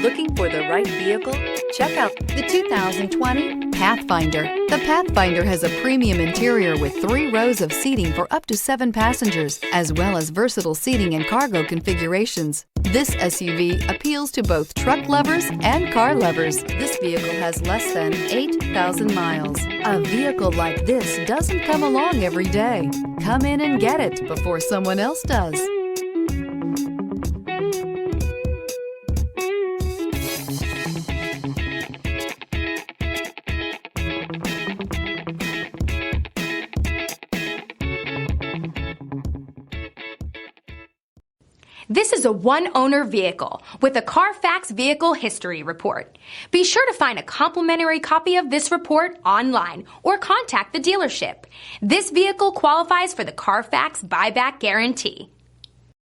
Looking for the right vehicle? Check out the 2020 Pathfinder. The Pathfinder has a premium interior with 3 rows of seating for up to 7 passengers, as well as versatile seating and cargo configurations. This SUV appeals to both truck lovers and car lovers. This vehicle has less than 8,000 miles. A vehicle like this doesn't come along every day. Come in and get it before someone else does. This is a one-owner vehicle with a Carfax Vehicle History Report. Be sure to find a complimentary copy of this report online or contact the dealership. This vehicle qualifies for the Carfax Buyback Guarantee.